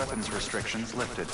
weapons restrictions lifted.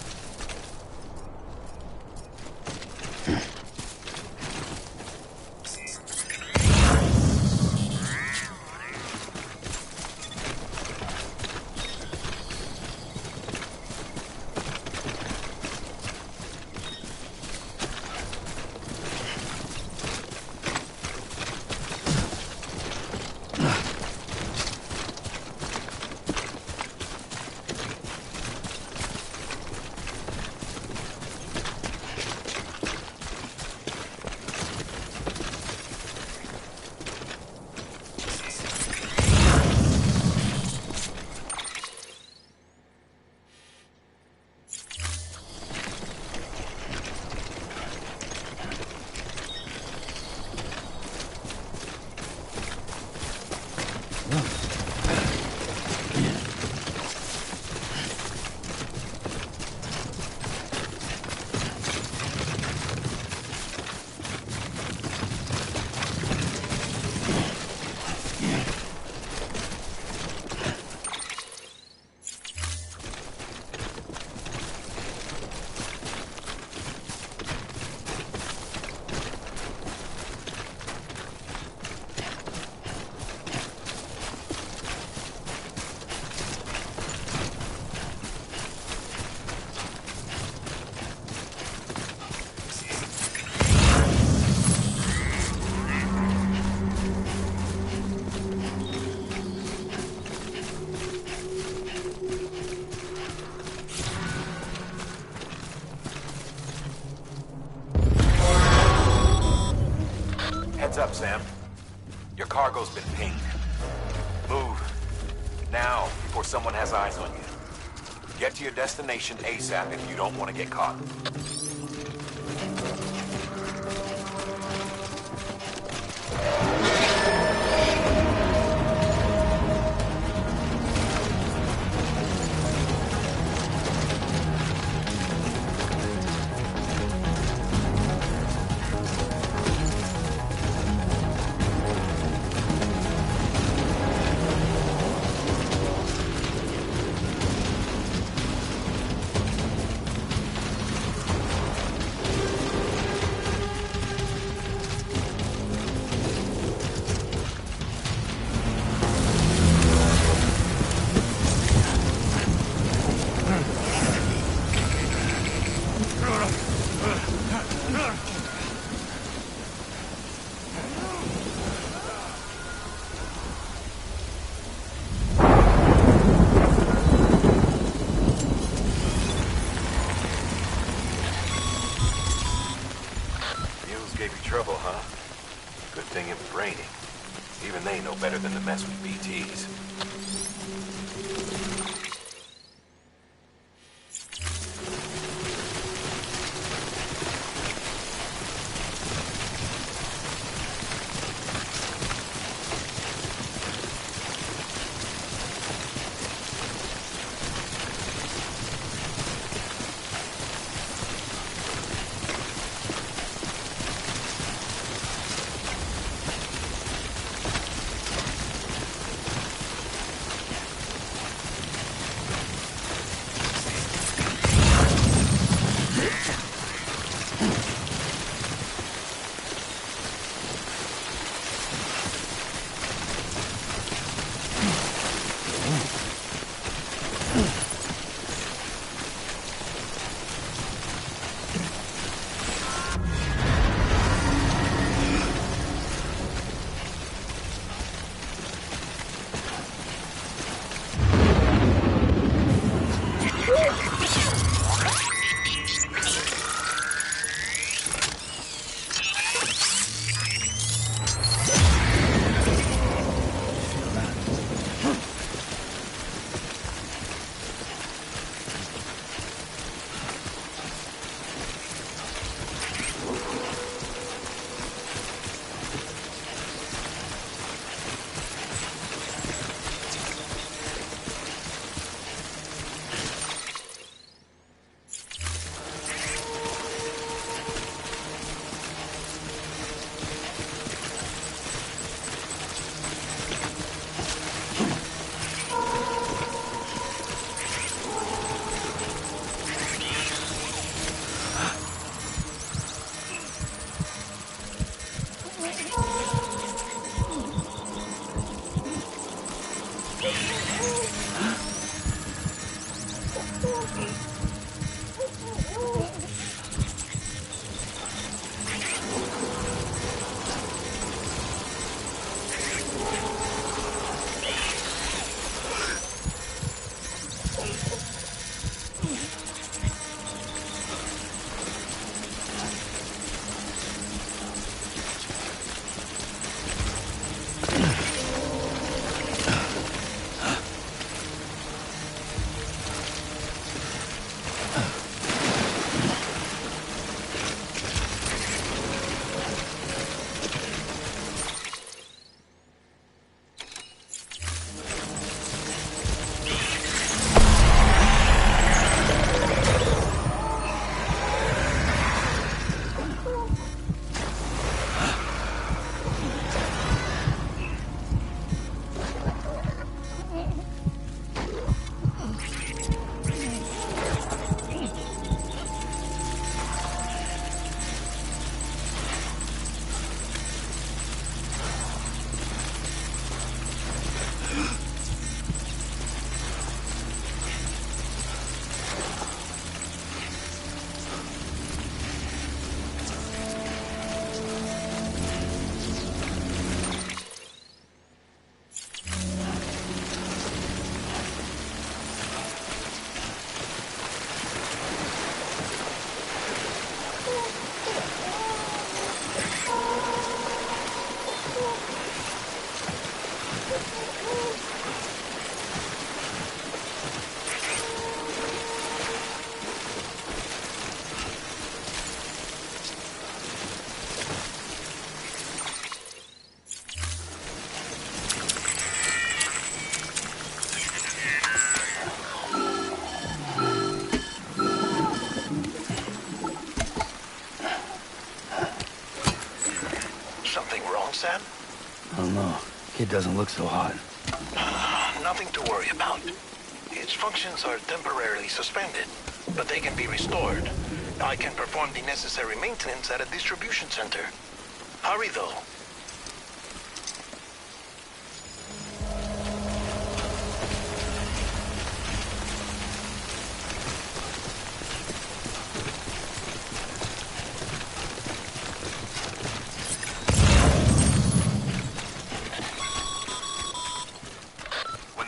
Heads up, Sam. Your cargo's been pinged. Move. Now, before someone has eyes on you. Get to your destination ASAP if you don't want to get caught. Gave you trouble, huh? Good thing it was raining. Even they know better than to mess with BTs. Sam? I don't know. Kid doesn't look so hot. Nothing to worry about. Its functions are temporarily suspended, but they can be restored. I can perform the necessary maintenance at a distribution center. Hurry, though.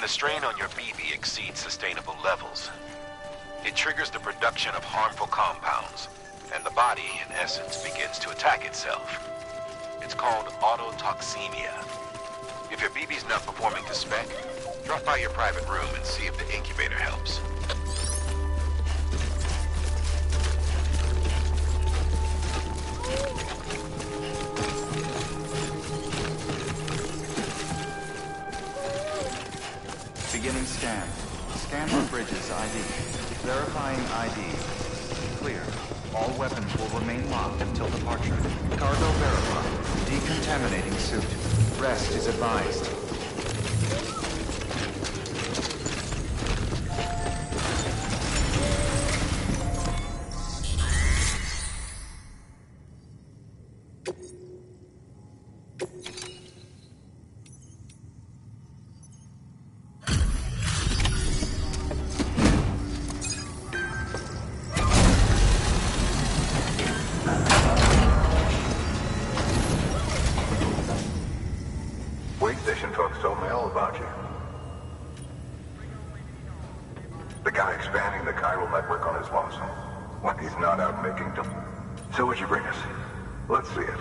The strain on your BB exceeds sustainable levels. It triggers the production of harmful compounds, and the body, in essence, begins to attack itself. It's called autotoxemia. If your BB's not performing to spec, drop by your private room and see if the incubator helps. Beginning scan. Scan for bridges ID. Verifying ID. Clear. All weapons will remain locked until departure. Cargo verified. Decontaminating suit. Rest is advised. Station folks told me all about you. The guy expanding the chiral network on his lonesome. When he's not out making them. So what'd you bring us? Let's see it.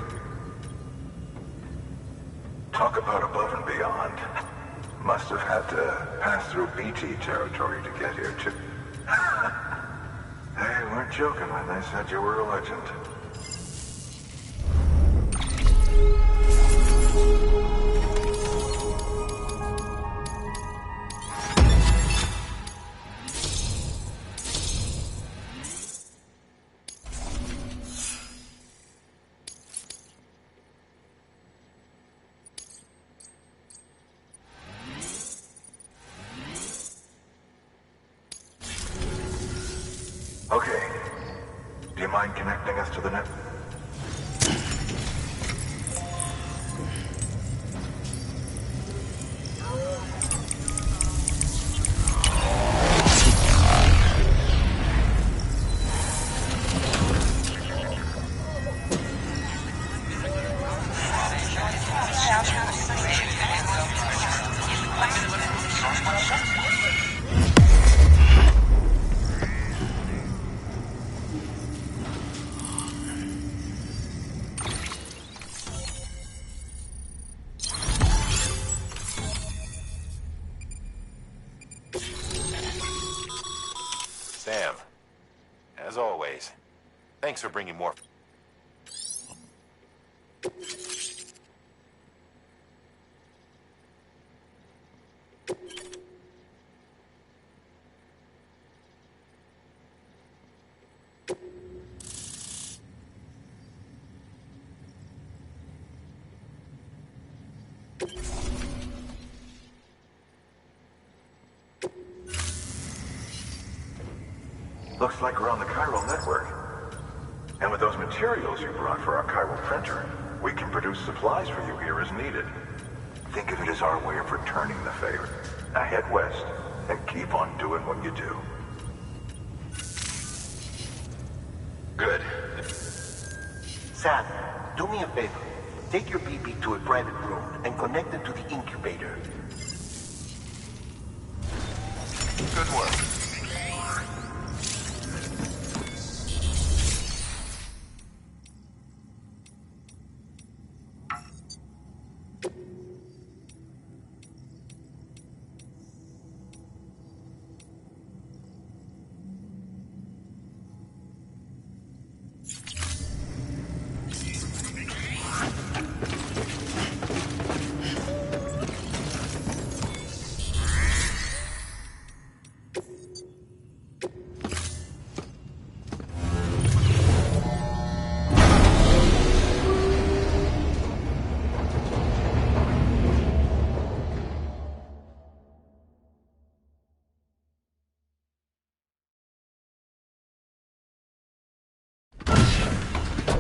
Talk about above and beyond. Must have had to pass through BT territory to get here, too. They weren't joking when they said you were a legend. Okay. Do you mind connecting us to the net? Sam, as always, thanks for bringing more. Looks like we're on the chiral network. And with those materials you brought for our chiral printer, we can produce supplies for you here as needed. Think of it as our way of returning the favor. Now head west and keep on doing what you do. Good. Sam, do me a favor. Take your BB to a private room and connect it to the incubator. Good work.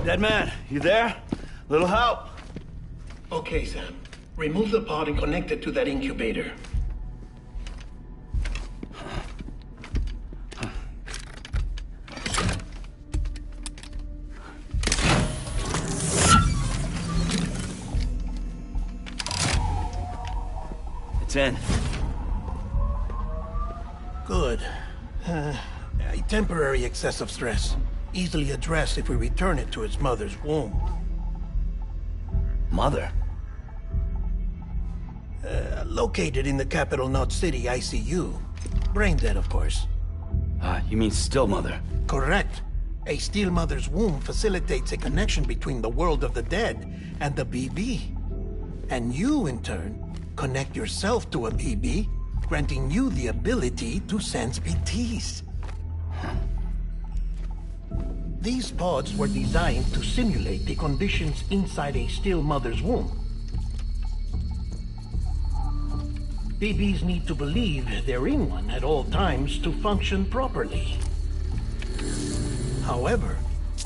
Dead man, you there? Little help? Okay, Sam. Remove the pod and connect it to that incubator. It's in. Good. A temporary excessive stress. Easily addressed if we return it to its mother's womb. Mother? Located in the capital Knot City ICU. Brain dead, of course. You mean still mother? Correct. A still mother's womb facilitates a connection between the world of the dead and the BB. And you, in turn, connect yourself to a BB, granting you the ability to sense BTs. These pods were designed to simulate the conditions inside a still mother's womb. BBs need to believe they're in one at all times to function properly. However,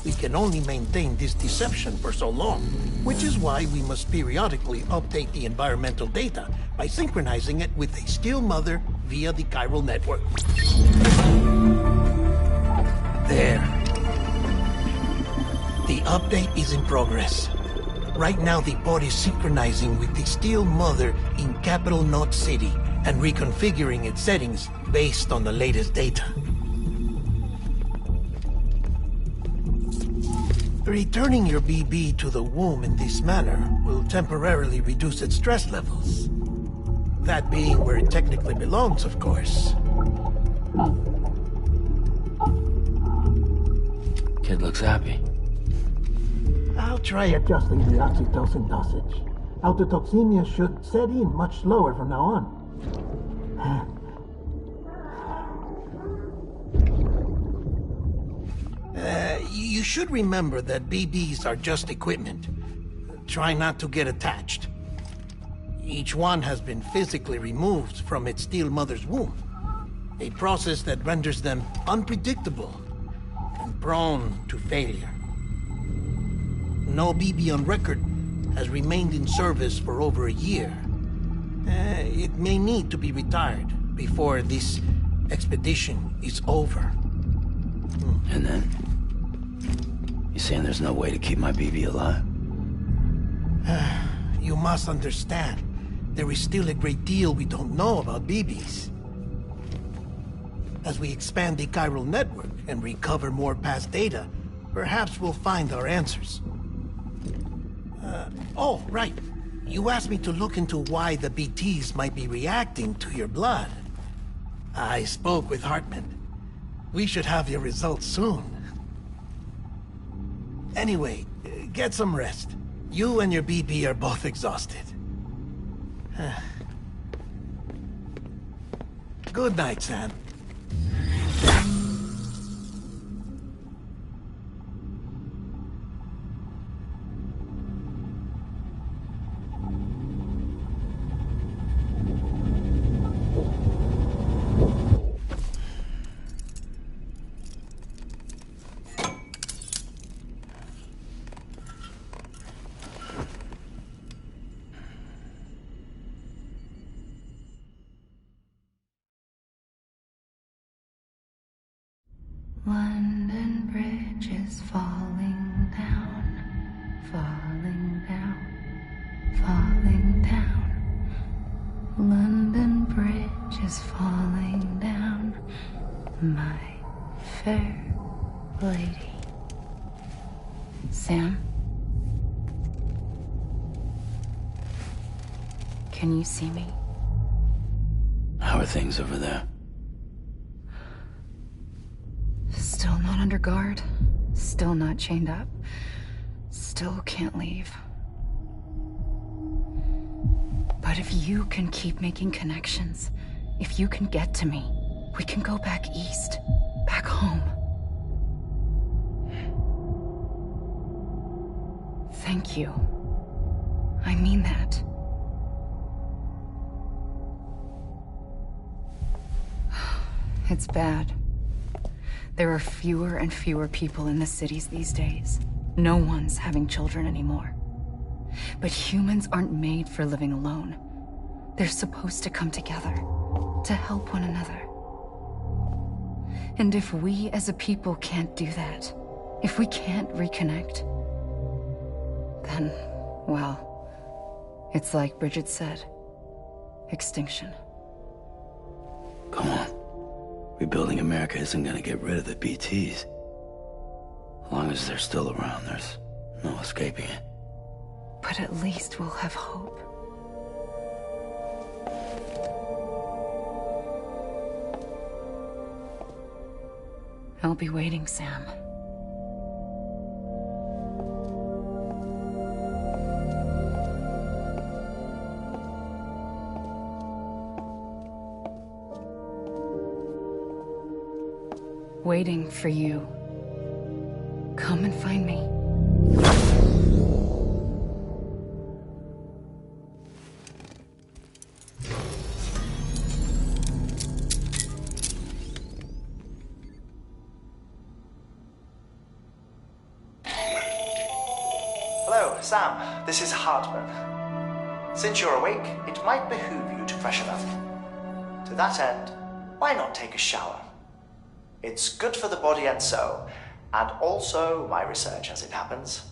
we can only maintain this deception for so long, which is why we must periodically update the environmental data by synchronizing it with a still mother via the chiral network. There. The update is in progress. Right now, the pod is synchronizing with the still mother in capital Knot City and reconfiguring its settings based on the latest data. Returning your BB to the womb in this manner will temporarily reduce its stress levels. That being where it technically belongs, of course. Kid looks happy. I'll try adjusting the oxytocin dosage. Autotoxemia should set in much slower from now on. You should remember that BBs are just equipment. Try not to get attached. Each one has been physically removed from its still mother's womb. A process that renders them unpredictable and prone to failure. No BB on record has remained in service for over a year. It may need to be retired before this expedition is over. And then? You saying there's no way to keep my BB alive? You must understand, there is still a great deal we don't know about BBs. As we expand the chiral network and recover more past data, perhaps we'll find our answers. Oh, right. You asked me to look into why the BTs might be reacting to your blood. I spoke with Hartman. We should have your results soon. Anyway, get some rest. You and your BP are both exhausted. Good night, Sam. London Bridge is falling down, falling down, falling down. London Bridge is falling down, my fair lady. Sam? Can you see me? How are things over there? Still not under guard, still not chained up, still can't leave. But if you can keep making connections, if you can get to me, we can go back east, back home. Thank you. I mean that. It's bad. There are fewer and fewer people in the cities these days. No one's having children anymore. But humans aren't made for living alone. They're supposed to come together, to help one another. And if we as a people can't do that, if we can't reconnect, then, well, it's like Bridget said, extinction. Come on. Rebuilding America isn't gonna get rid of the BTs. As long as they're still around, there's no escaping it. But at least we'll have hope. I'll be waiting, Sam. Waiting for you. Come and find me. Hello, Sam. This is Hartman. Since you're awake, it might behoove you to freshen up. To that end, why not take a shower? It's good for the body and soul, and also my research as it happens.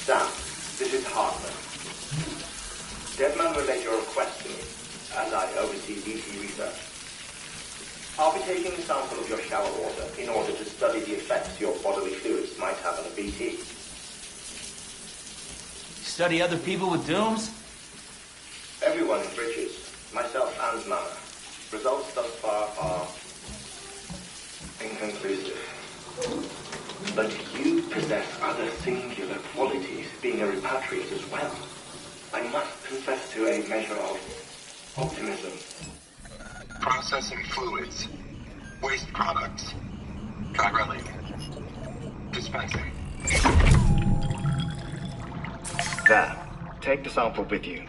Sam, this is Hartman. Deadman relayed your request to me, as I oversee BT research. I'll be taking a sample of your shower water in order to study the effects your bodily fluids might have on a BT. Study other people with dooms? Everyone in Bridges, myself and Mama. Results thus far are inconclusive. But you possess other singular qualities, being a repatriate as well. I must confess to a measure of optimism. Processing fluids. Waste products. Chirelli. Dispensing. There. Take the sample with you.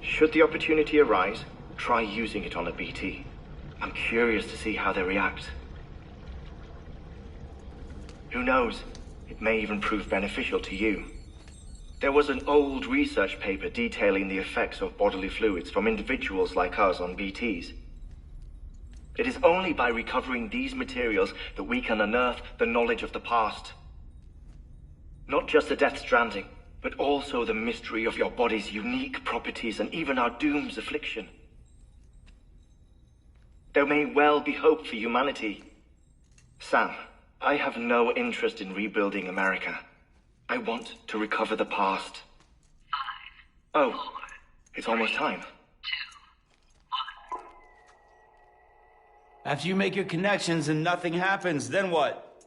Should the opportunity arise, try using it on a BT. I'm curious to see how they react. Who knows? It may even prove beneficial to you. There was an old research paper detailing the effects of bodily fluids from individuals like us on BTs. It is only by recovering these materials that we can unearth the knowledge of the past. Not just the Death Stranding, but also the mystery of your body's unique properties and even our doom's affliction. There may well be hope for humanity. Sam, I have no interest in rebuilding America. I want to recover the past. 5, 4, it's almost time. 2, 1. After you make your connections and nothing happens, then what?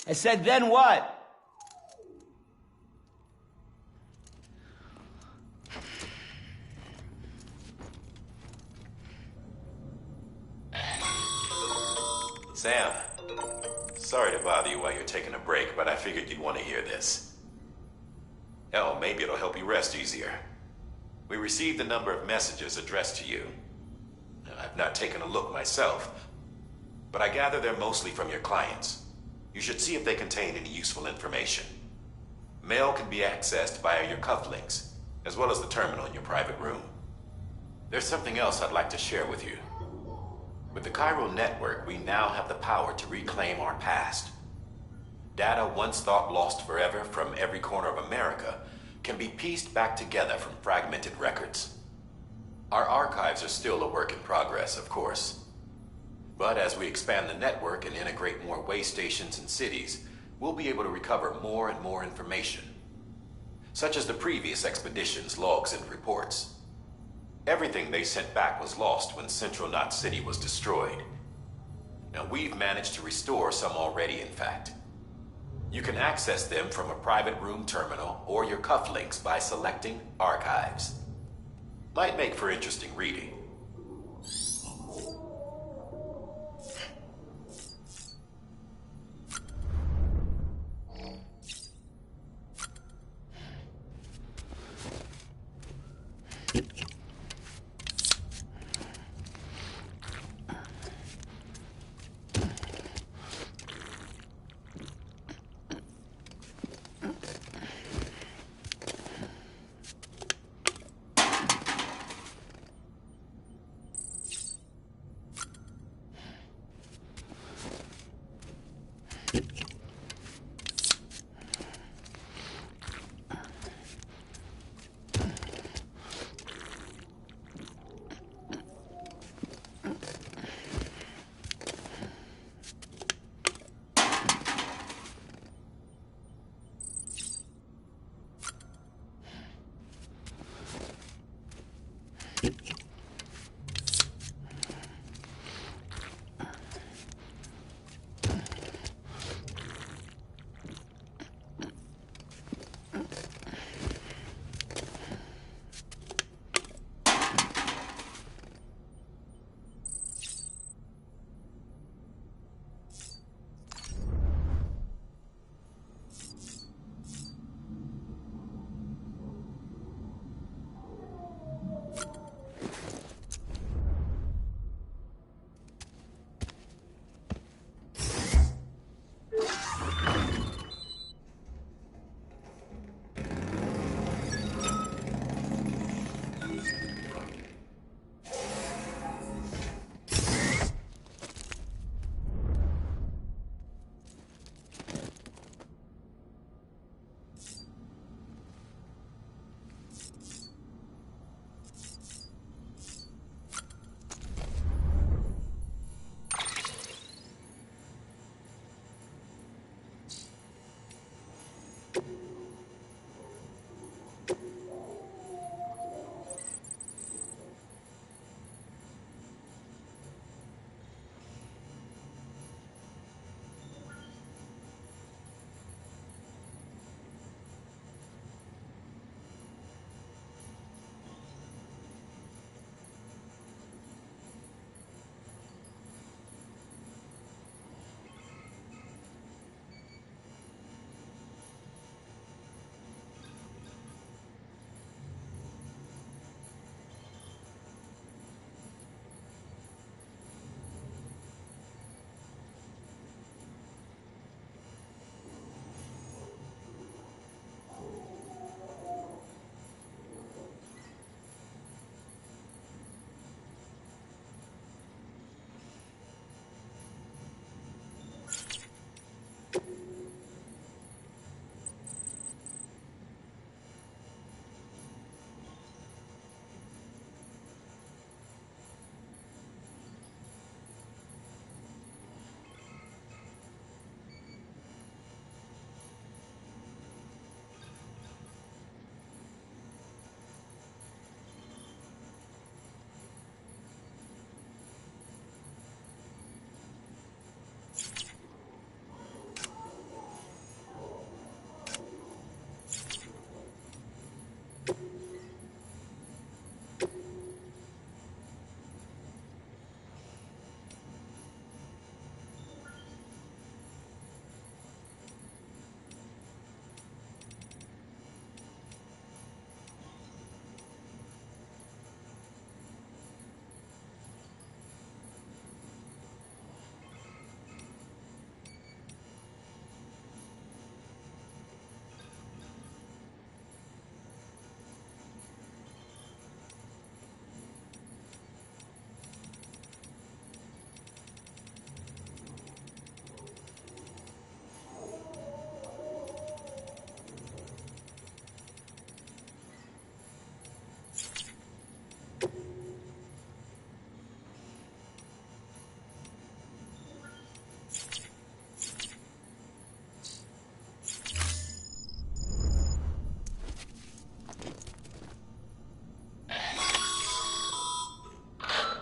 I said, then what? Sam, sorry to bother you while you're taking a break, but I figured you'd want to hear this. Hell, maybe it'll help you rest easier. We received a number of messages addressed to you. I've not taken a look myself, but I gather they're mostly from your clients. You should see if they contain any useful information. Mail can be accessed via your cufflinks, as well as the terminal in your private room. There's something else I'd like to share with you. With the chiral network, we now have the power to reclaim our past. Data once thought lost forever from every corner of America can be pieced back together from fragmented records. Our archives are still a work in progress, of course. But as we expand the network and integrate more way stations and cities, we'll be able to recover more and more information, such as the previous expedition's logs and reports. Everything they sent back was lost when Central Knot City was destroyed. Now, we've managed to restore some already, in fact. You can access them from a private room terminal or your cufflinks by selecting Archives. Might make for interesting reading.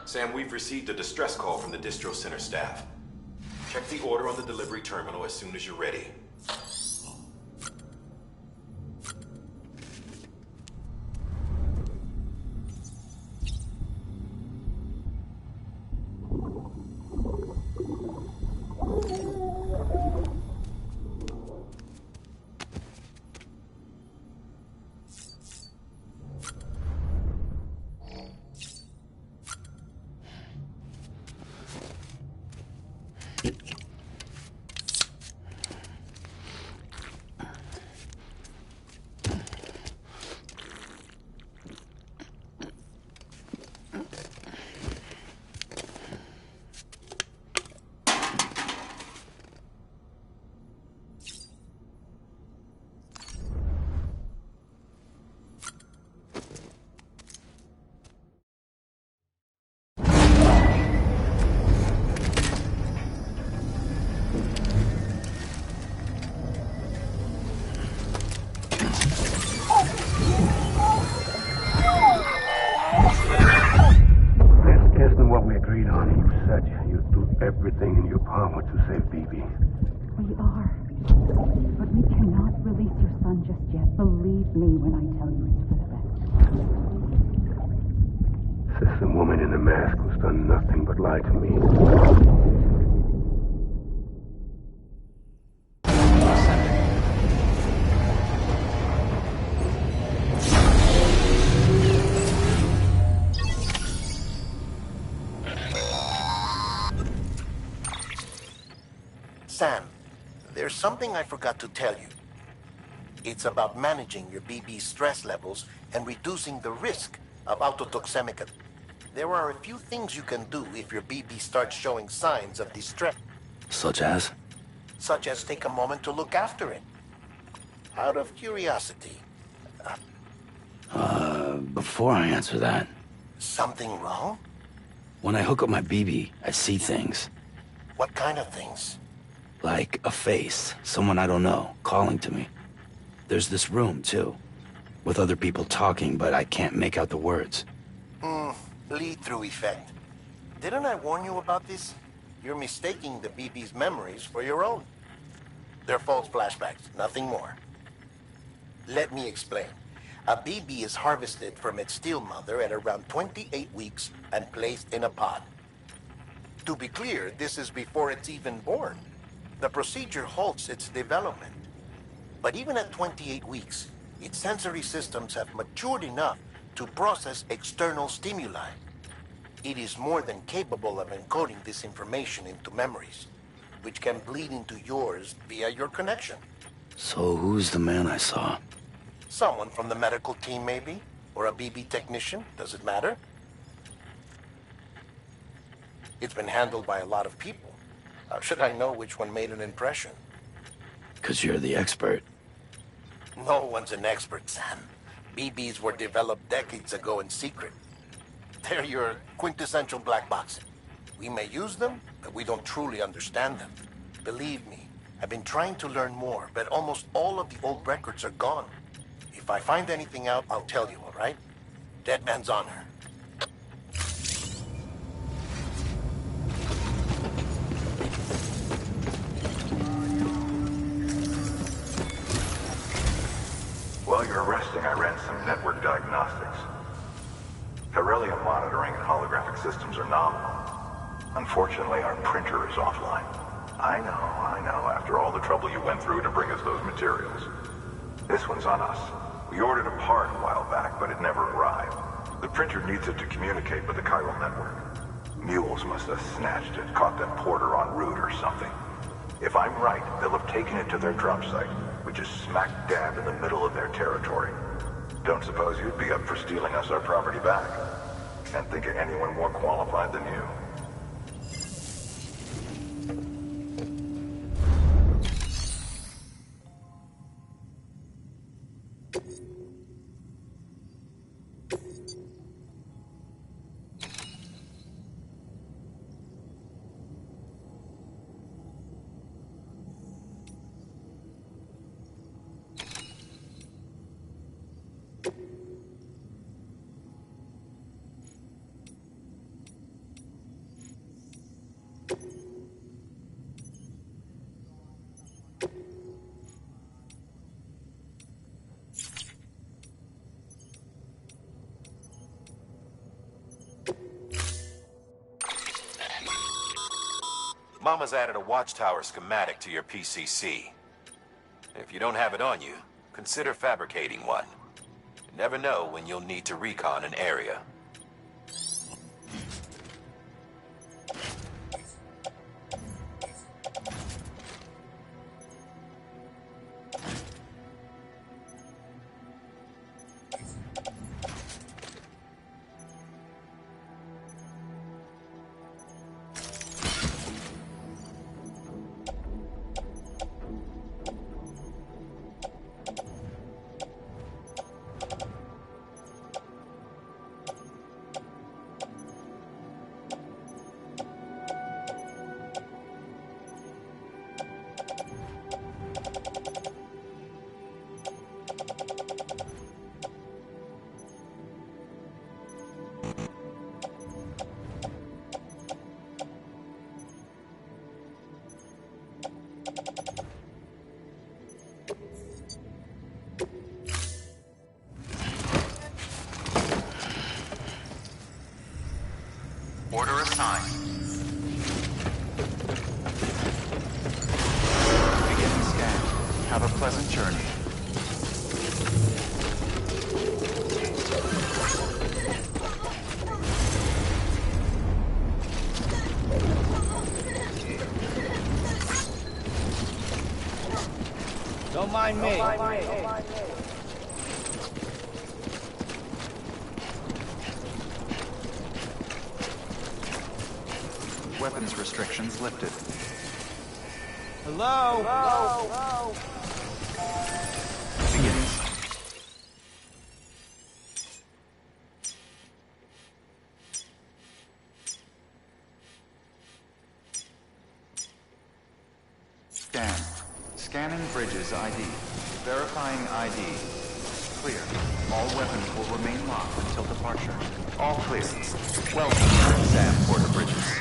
Sam, we've received a distress call from the distro center staff. Check the order on the delivery terminal as soon as you're ready. Everything in your power to save BB. We are. But we cannot release your son just yet. Believe me when I tell you it's for the best. Says the woman in the mask who's done nothing but lie to me. Sam, there's something I forgot to tell you. It's about managing your BB stress levels and reducing the risk of autotoxemia. There are a few things you can do if your BB starts showing signs of distress. Such as? Such as take a moment to look after it. Out of curiosity. Before I answer that... Something wrong? When I hook up my BB, I see things. What kind of things? Like a face, someone I don't know, calling to me. There's this room, too, with other people talking, but I can't make out the words. Lead-through effect. Didn't I warn you about this? You're mistaking the BB's memories for your own. They're false flashbacks, nothing more. Let me explain. A BB is harvested from its steel mother at around 28 weeks and placed in a pod. To be clear, this is before it's even born. The procedure halts its development. But even at 28 weeks, its sensory systems have matured enough to process external stimuli. It is more than capable of encoding this information into memories, which can bleed into yours via your connection. So who's the man I saw? Someone from the medical team, maybe? Or a BB technician? Does it matter? It's been handled by a lot of people. How should I know which one made an impression? 'Cause you're the expert. No one's an expert, Sam. BBs were developed decades ago in secret. They're your quintessential black box. We may use them, but we don't truly understand them. Believe me, I've been trying to learn more, but almost all of the old records are gone. If I find anything out, I'll tell you, all right? Dead man's honor. While you're resting, I ran some network diagnostics. Beryllium monitoring and holographic systems are nominal. Unfortunately, our printer is offline. I know, after all the trouble you went through to bring us those materials. This one's on us. We ordered a part a while back, but it never arrived. The printer needs it to communicate with the chiral network. Mules must have snatched it, caught that porter en route or something. If I'm right, they'll have taken it to their drop site, which is smack dab in the middle of their territory. Don't suppose you'd be up for stealing us our property back? Can't think of anyone more qualified than you. Mama's added a watchtower schematic to your PCC. If you don't have it on you, consider fabricating one. You never know when you'll need to recon an area. Order assigned. Beginning scan. Have a pleasant journey. Don't mind me. Weapons restrictions lifted. Hello? Hello? Beginning. Scan. Scanning bridges ID. Verifying ID. Clear. All weapons will remain locked until departure. All clear. Welcome, Sam Porter Bridges.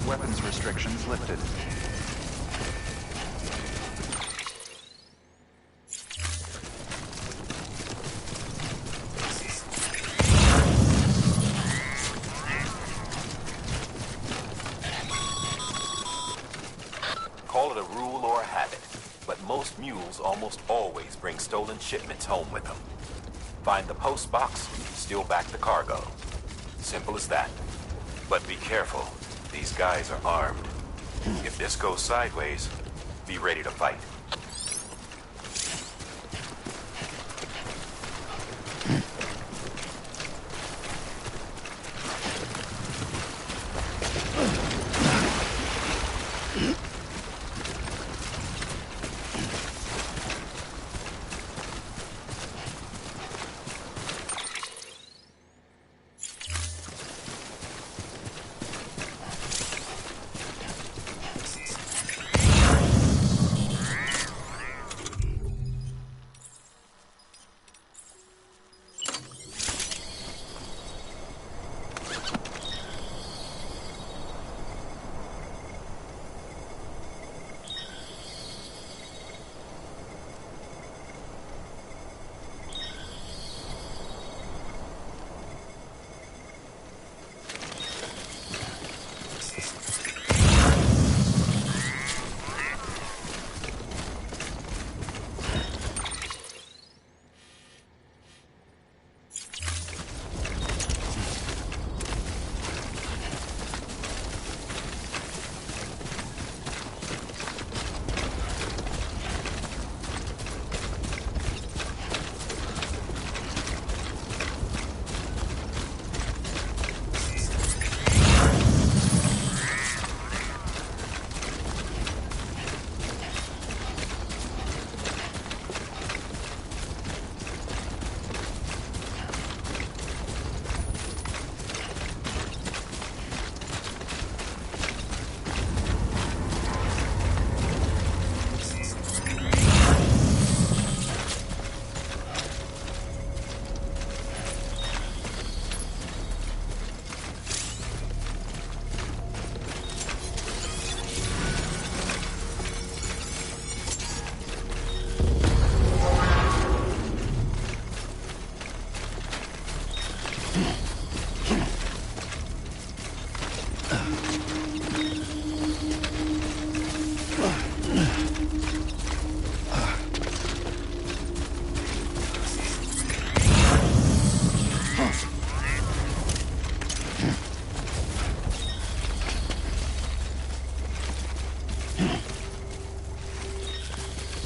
Weapons restrictions lifted. Call it a rule or a habit, but most mules almost always bring stolen shipments home with them. Find the post box, steal back the cargo. Simple as that. But be careful. These guys are armed. If this goes sideways, be ready to fight.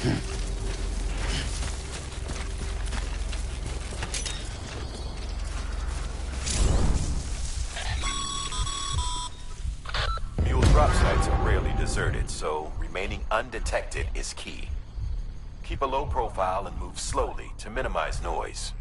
Mule drop sites are rarely deserted, so remaining undetected is key. Keep a low profile and move slowly to minimize noise.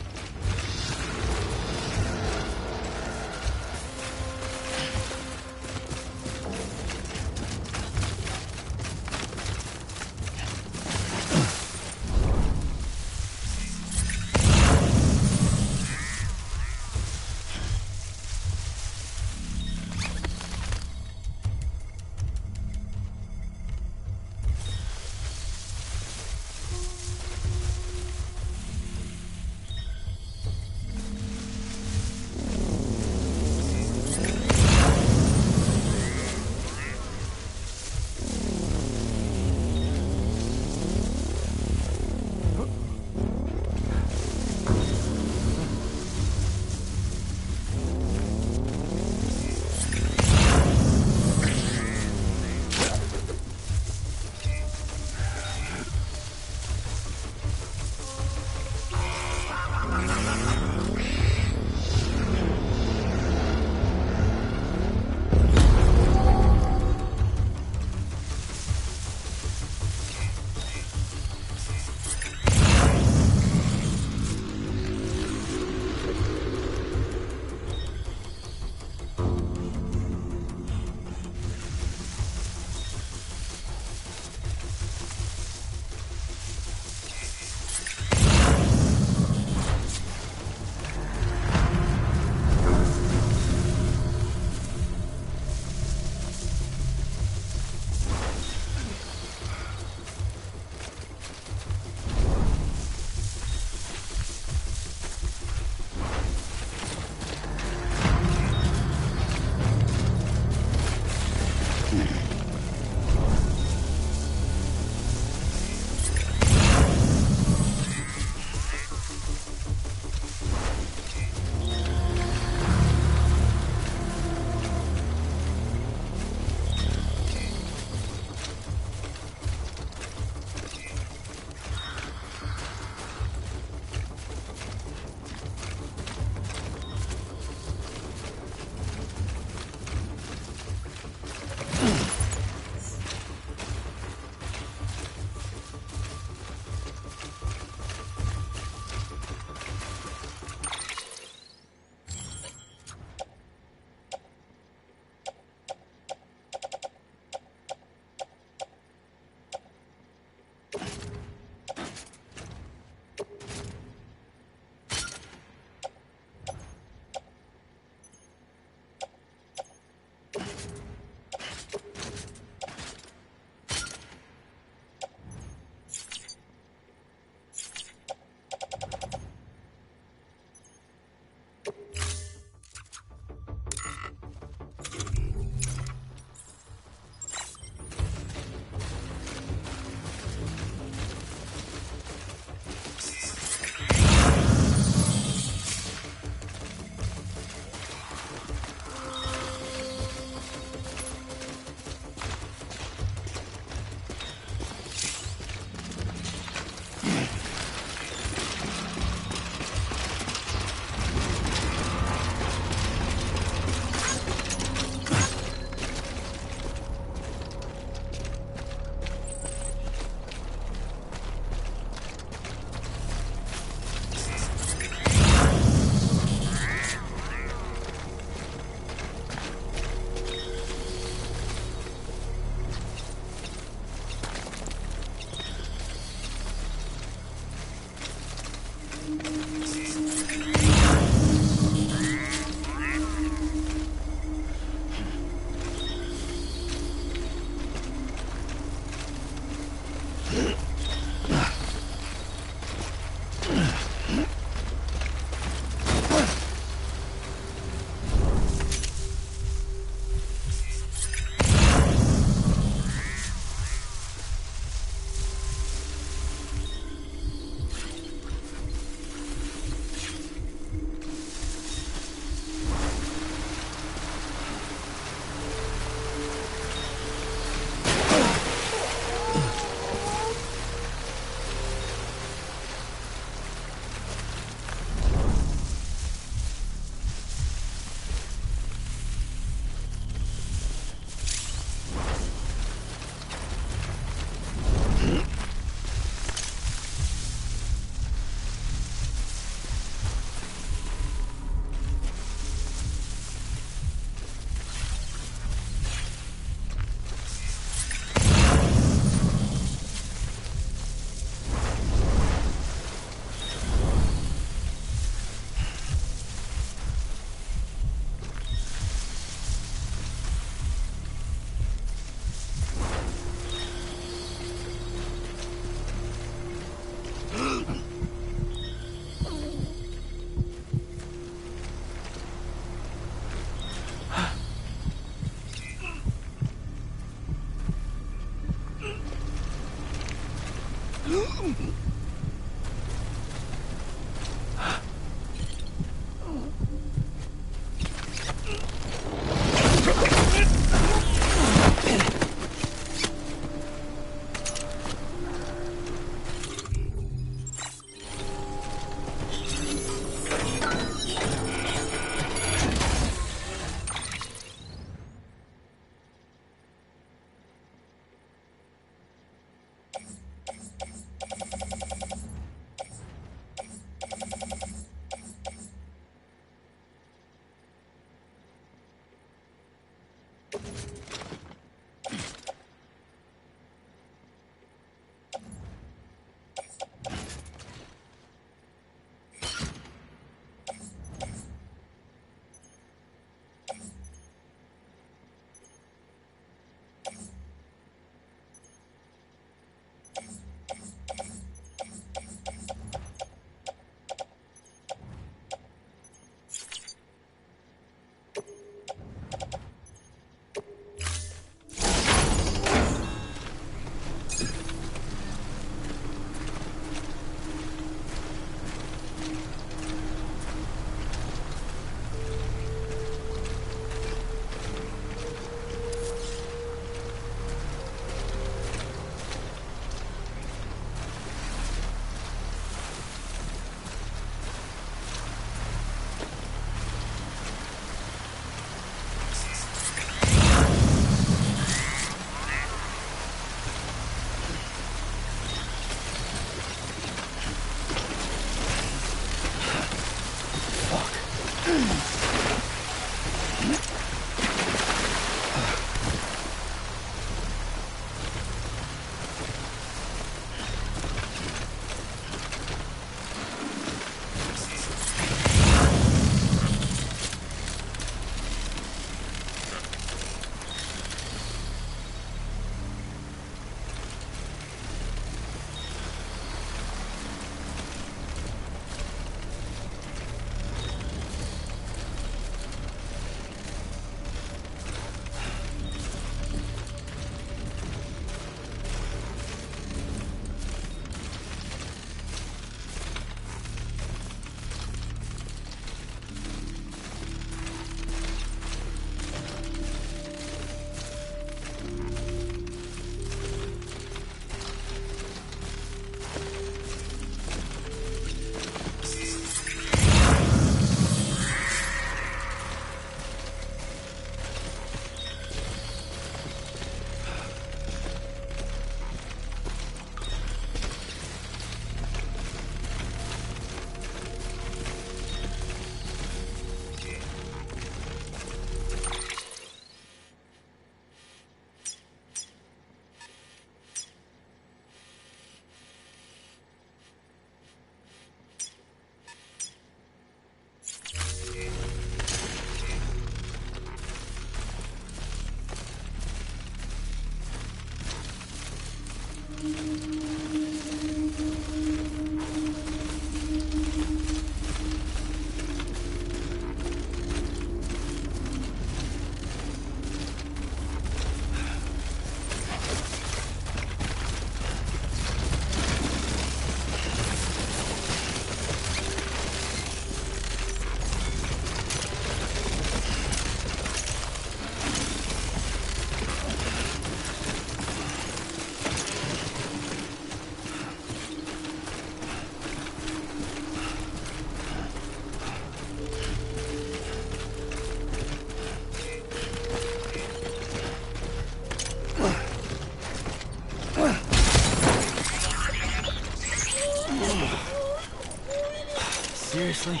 Seriously?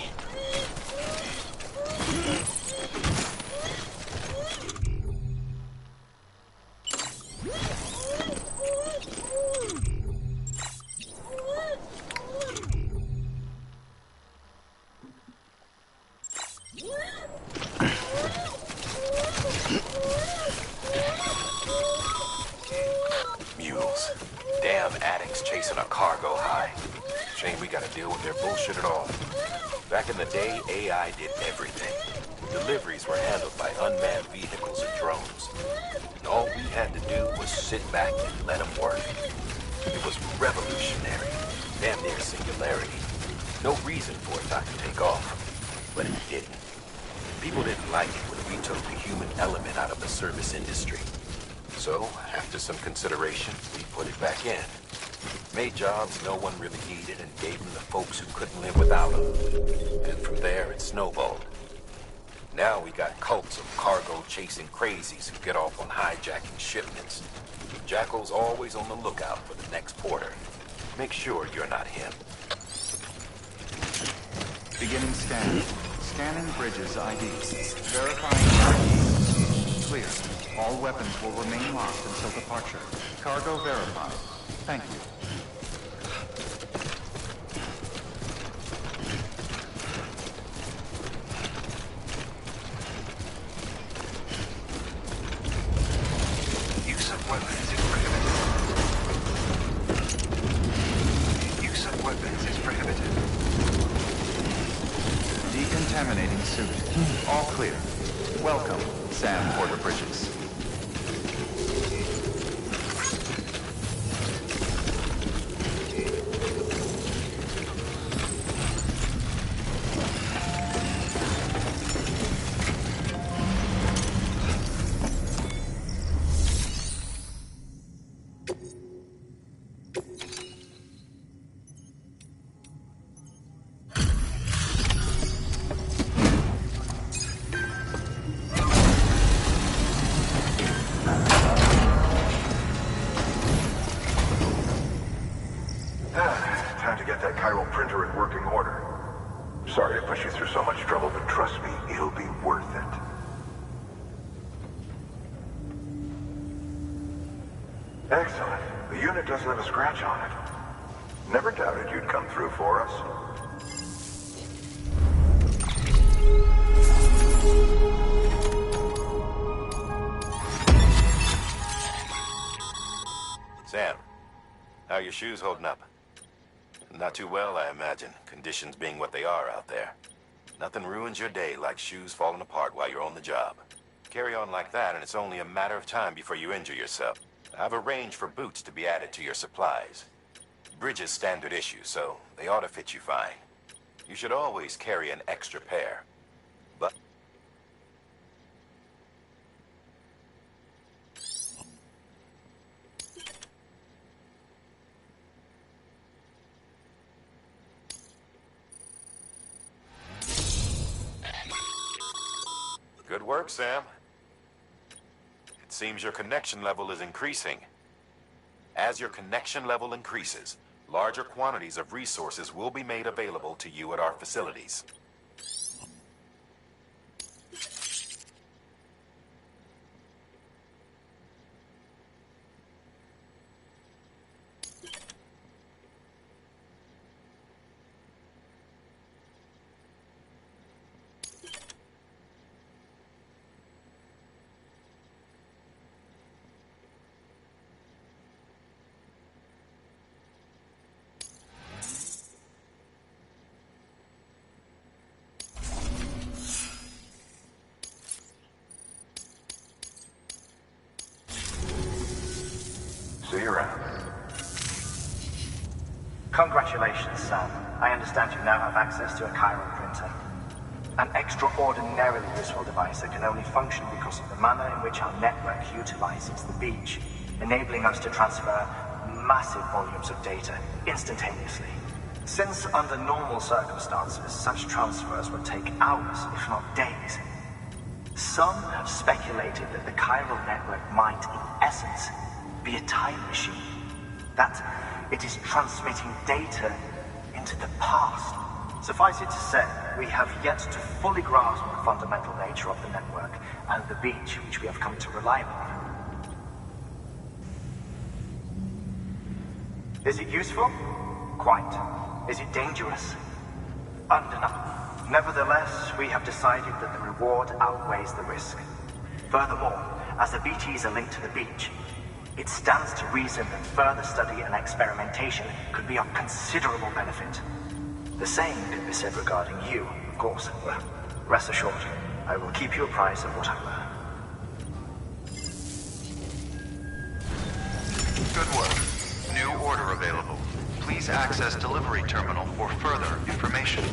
Mules. Damn addicts chasing a cargo high. Shame we gotta deal with their bullshit at all. Back in the day, AI did everything. Deliveries were handled by unmanned vehicles and drones. All we had to do was sit back and let them work. It was revolutionary, damn near singularity. No reason for it not to take off, but it didn't. People didn't like it when we took the human element out of the service industry. So, after some consideration, we put it back in. Made jobs no one really needed and gave them to folks who couldn't live without them. And from there, it snowballed. Now we got cults of cargo-chasing crazies who get off on hijacking shipments. Jackal's always on the lookout for the next porter. Make sure you're not him. Beginning scan. Scanning bridges IDs. Verifying IDs. Clear. All weapons will remain locked until departure. Cargo verified. Thank you. Use of weapons is prohibited. Use of weapons is prohibited. Decontaminating suit. All clear. Welcome, Sam Porter Bridges. Time to get that chiral printer in working order. Sorry to push you through so much trouble, but trust me, it'll be worth it. Excellent. The unit doesn't have a scratch on it. Never doubted you'd come through for us. Sam, how are your shoes holding up? Not too well, I imagine, conditions being what they are out there. Nothing ruins your day like shoes falling apart while you're on the job. Carry on like that, and it's only a matter of time before you injure yourself. I've arranged for boots to be added to your supplies. Bridges standard issue, so they ought to fit you fine. You should always carry an extra pair. But good work, Sam. It seems your connection level is increasing. As your connection level increases, larger quantities of resources will be made available to you at our facilities. See you around. Congratulations, Sam. I understand you now have access to a chiral printer. An extraordinarily useful device that can only function because of the manner in which our network utilizes the beach, enabling us to transfer massive volumes of data instantaneously. Since under normal circumstances, such transfers would take hours, if not days, some have speculated that the chiral network might, in essence, be a time machine. That it is transmitting data into the past. Suffice it to say, we have yet to fully grasp the fundamental nature of the network and the beach which we have come to rely upon. Is it useful? Quite. Is it dangerous? Undeniable. Nevertheless, we have decided that the reward outweighs the risk. Furthermore, as the BTs are linked to the beach, it stands to reason that further study and experimentation could be of considerable benefit. The same could be said regarding you, of course. Well, rest assured, I will keep you apprised of what I learn. Good work. New order available. Please access delivery terminal for further information.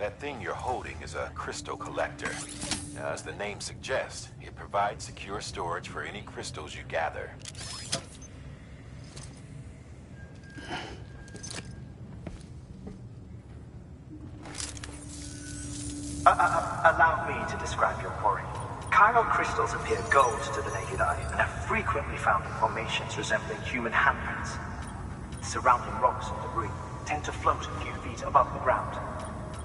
That thing you're holding is a crystal collector. Now, as the name suggests, it provides secure storage for any crystals you gather. Allow me to describe your quarry. Chiral crystals appear gold to the naked eye and are frequently found in formations resembling human handprints. Surrounding rocks and debris tend to float a few feet above the ground,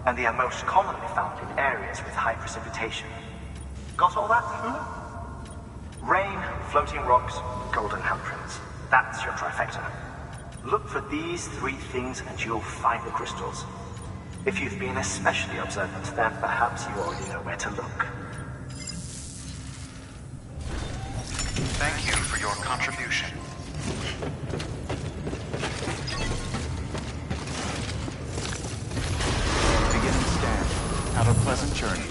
and they are most commonly found in areas with high precipitation. Got all that? Rain, floating rocks, golden handprints. That's your trifecta. Look for these three things and you'll find the crystals. If you've been especially observant, then perhaps you already know where to look. Thank you for your contribution. Beginning scan. Have a pleasant journey.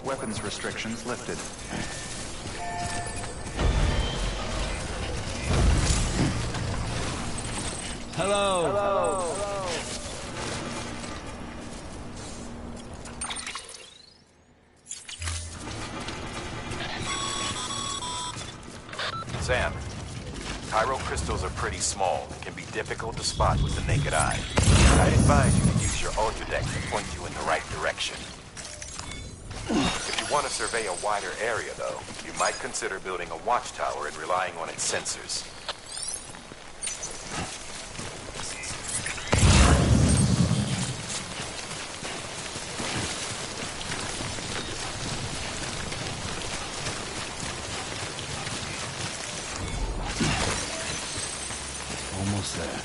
Weapons restrictions lifted. Hello. Sam, chiral crystals are pretty small and can be difficult to spot with the naked eye. I'd advise you to use your ultra-deck to point you in the right direction. If you want to survey a wider area, though, you might consider building a watchtower and relying on its sensors. Almost there.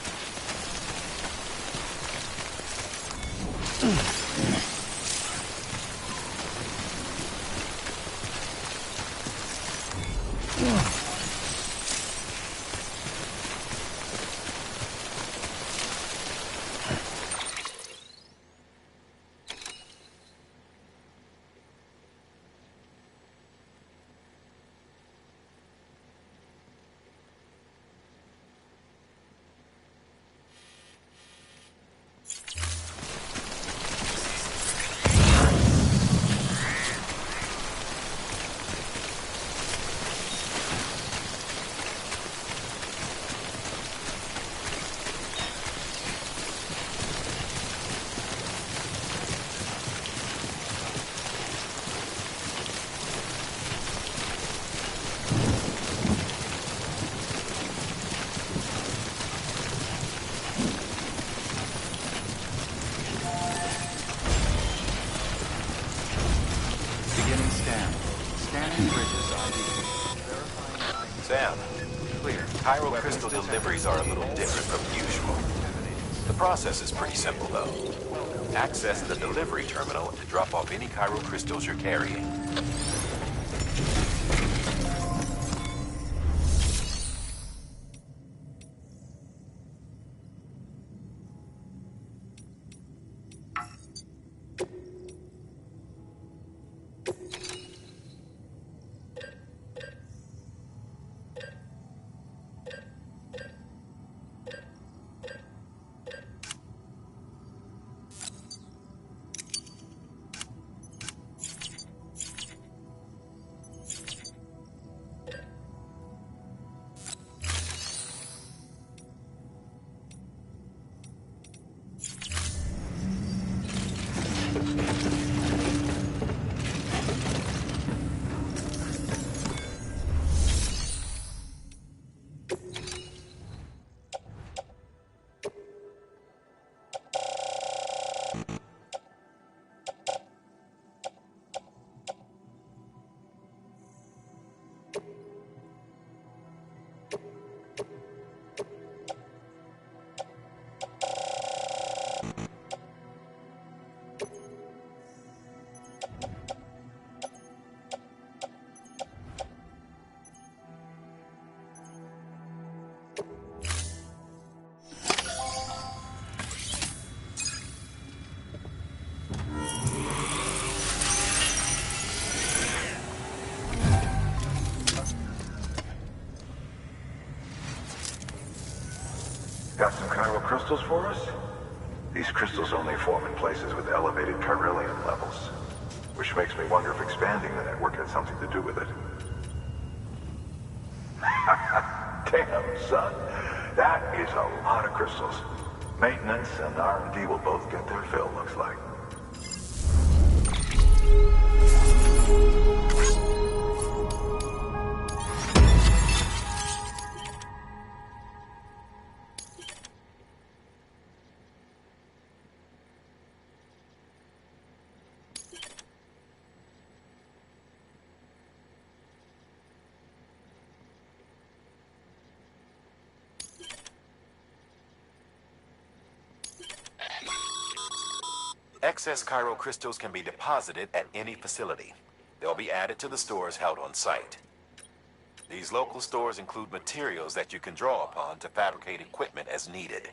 Sam, clear. Chiral crystal deliveries are a little different from usual. The process is pretty simple, though. Access the delivery terminal to drop off any chiral crystals you're carrying. Got some chiral crystals for us? These crystals only form in places with elevated chiralium levels, which makes me wonder if expanding the network had something to do with it. Damn, son. That is a lot of crystals. Maintenance and R&D will both get their fill, looks like. Excess chiral crystals can be deposited at any facility. They'll be added to the stores held on site. These local stores include materials that you can draw upon to fabricate equipment as needed.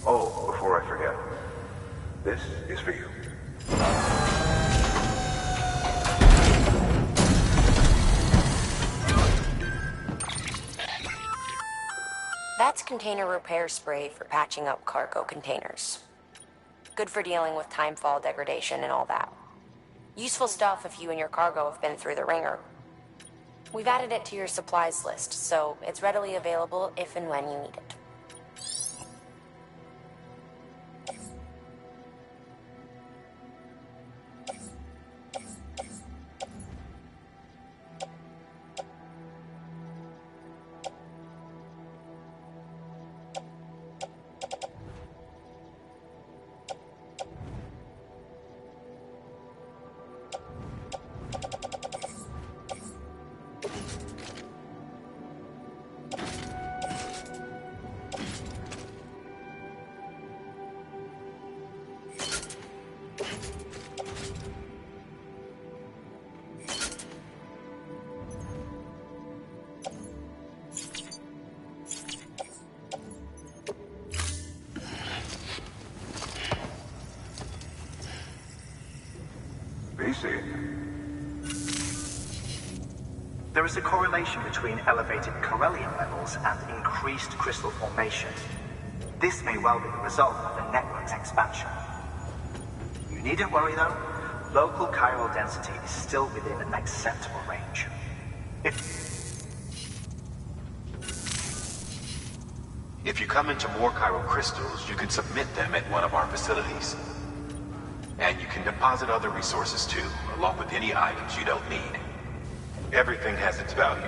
Oh, before I forget, this is for you. That's container repair spray for patching up cargo containers. Good for dealing with timefall degradation and all that. Useful stuff if you and your cargo have been through the ringer. We've added it to your supplies list, so it's readily available if and when you need it. There is a correlation between elevated chiralium levels and increased crystal formation. This may well be the result of the network's expansion. You needn't worry though. Local chiral density is still within an acceptable range. If you come into more chiral crystals, you can submit them at one of our facilities. And you can deposit other resources too, along with any items you don't need. Everything has its value.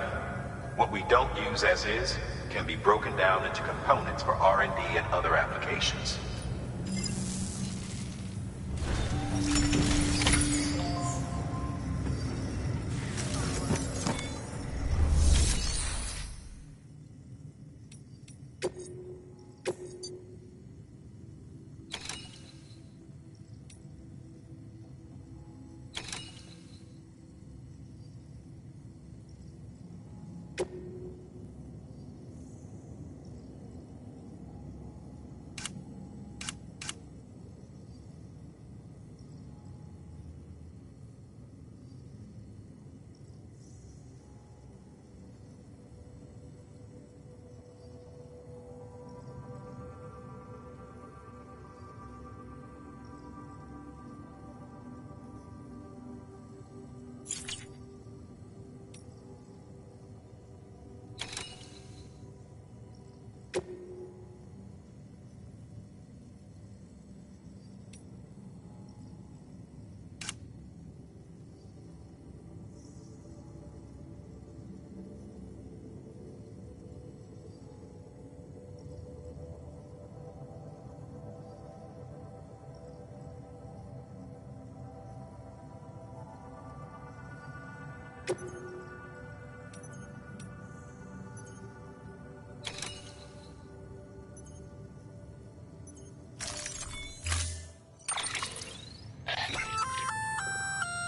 What we don't use as is can be broken down into components for R&D and other applications.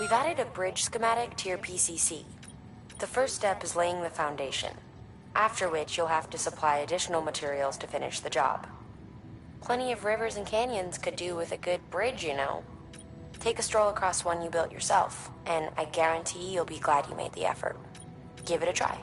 We've added a bridge schematic to your PCC. The first step is laying the foundation, after which you'll have to supply additional materials to finish the job. Plenty of rivers and canyons could do with a good bridge, you know. Take a stroll across one you built yourself, and I guarantee you'll be glad you made the effort. Give it a try.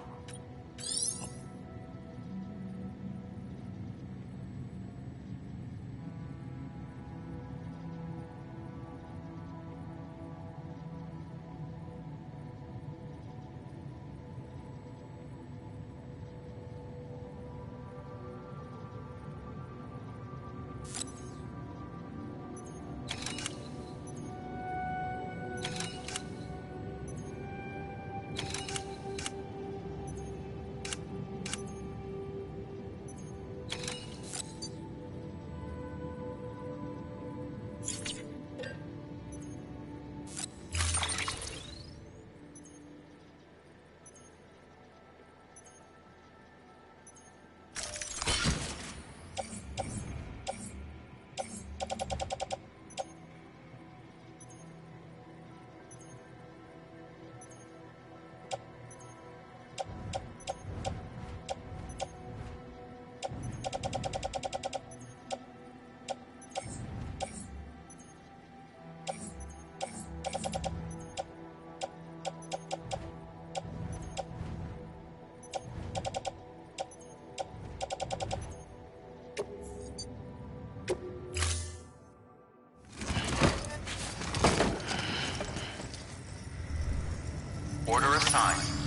Order assigned.